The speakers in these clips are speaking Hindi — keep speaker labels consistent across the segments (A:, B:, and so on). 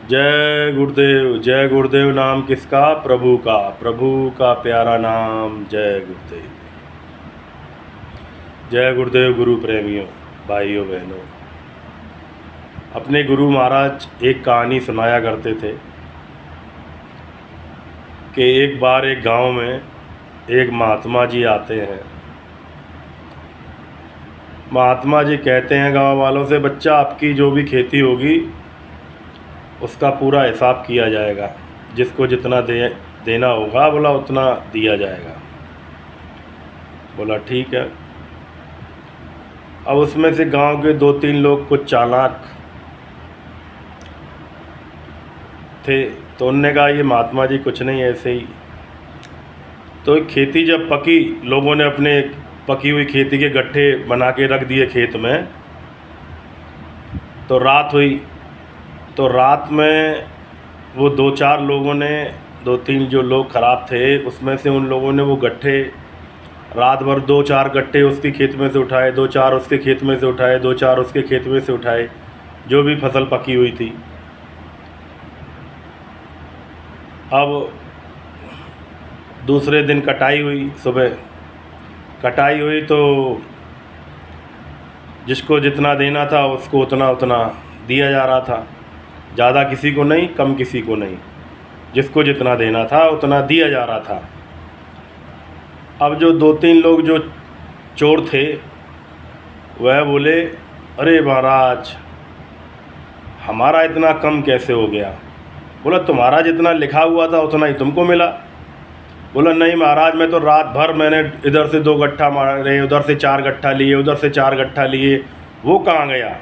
A: जय गुरुदेव नाम किसका? प्रभु का प्यारा नाम। जय गुरुदेव। जय गुरुदेव। गुरु प्रेमियों, भाइयों बहनों, अपने गुरु महाराज एक कहानी सुनाया करते थे कि एक बार एक गांव में एक महात्मा जी आते हैं। महात्मा जी कहते हैं गांव वालों से, बच्चा आपकी जो भी खेती होगी उसका पूरा हिसाब किया जाएगा, जिसको जितना देना होगा बोला उतना दिया जाएगा। बोला ठीक है। अब उसमें से गांव के 2-3 लोग कुछ चालाक थे, तो उनने कहा ये महात्मा जी कुछ नहीं, ऐसे ही। तो खेती जब पकी, लोगों ने अपने पकी हुई खेती के गट्ठे बना के रख दिए खेत में। तो रात हुई, तो रात में वो 2-4 लोगों ने, 2-3 जो लोग ख़राब थे उसमें से उन लोगों ने वो गट्ठे रात भर 2-4 गट्ठे उसके खेत में से उठाए, 2-4 उसके खेत में से उठाए, 2-4 उसके खेत में से उठाए, जो भी फसल पकी हुई थी। अब दूसरे दिन कटाई हुई, सुबह कटाई हुई तो जिसको जितना देना था उसको उतना उतना दिया जा रहा था। ज़्यादा किसी को नहीं, कम किसी को नहीं, जिसको जितना देना था उतना दिया जा रहा था। अब जो 2-3 लोग जो चोर थे वह बोले, अरे महाराज हमारा इतना कम कैसे हो गया? बोला तुम्हारा जितना लिखा हुआ था उतना ही तुमको मिला। बोला नहीं महाराज, मैं तो रात भर मैंने इधर से 2 गट्ठा मारे, उधर से 4 गट्ठा लिए, उधर से 4 गट्ठा लिए, वो कहाँ गया?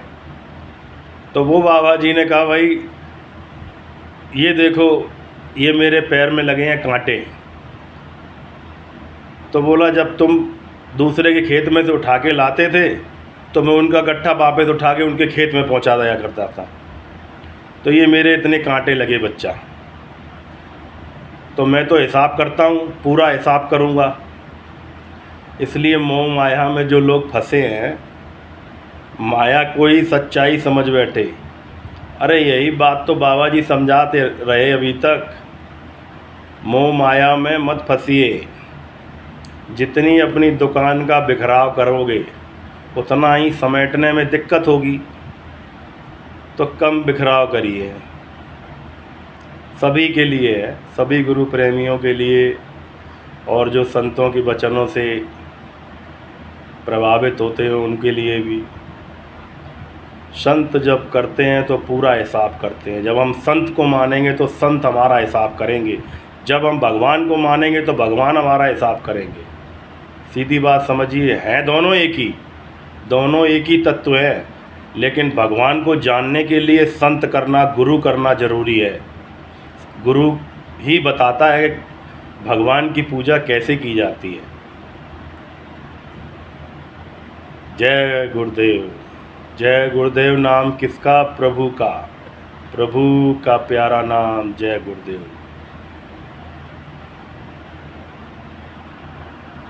A: तो वो बाबा जी ने कहा, भाई ये देखो, ये मेरे पैर में लगे हैं कांटे। तो बोला जब तुम दूसरे के खेत में से उठा के लाते थे तो मैं उनका गट्ठा वापस उठा के उनके खेत में पहुंचा दिया करता था, तो ये मेरे इतने कांटे लगे बच्चा। तो मैं तो हिसाब करता हूँ, पूरा हिसाब करूँगा। इसलिए मोह माया में जो लोग फंसे हैं, माया को ही सच्चाई समझ बैठे। अरे यही बात तो बाबा जी समझाते रहे अभी तक, मोह माया में मत फंसिए। जितनी अपनी दुकान का बिखराव करोगे उतना ही समेटने में दिक्कत होगी, तो कम बिखराव करिए। सभी के लिए है, सभी गुरु प्रेमियों के लिए, और जो संतों के वचनों से प्रभावित होते हैं उनके लिए भी। संत जब करते हैं तो पूरा हिसाब करते हैं। जब हम संत को मानेंगे तो संत हमारा हिसाब करेंगे, जब हम भगवान को मानेंगे तो भगवान हमारा हिसाब करेंगे। सीधी बात समझिए, हैं दोनों एक ही तत्व है, लेकिन भगवान को जानने के लिए संत करना, गुरु करना ज़रूरी है। गुरु ही बताता है भगवान की पूजा कैसे की जाती है। जय गुरुदेव। जय गुरुदेव नाम किसका? प्रभु का प्यारा नाम। जय गुरुदेव।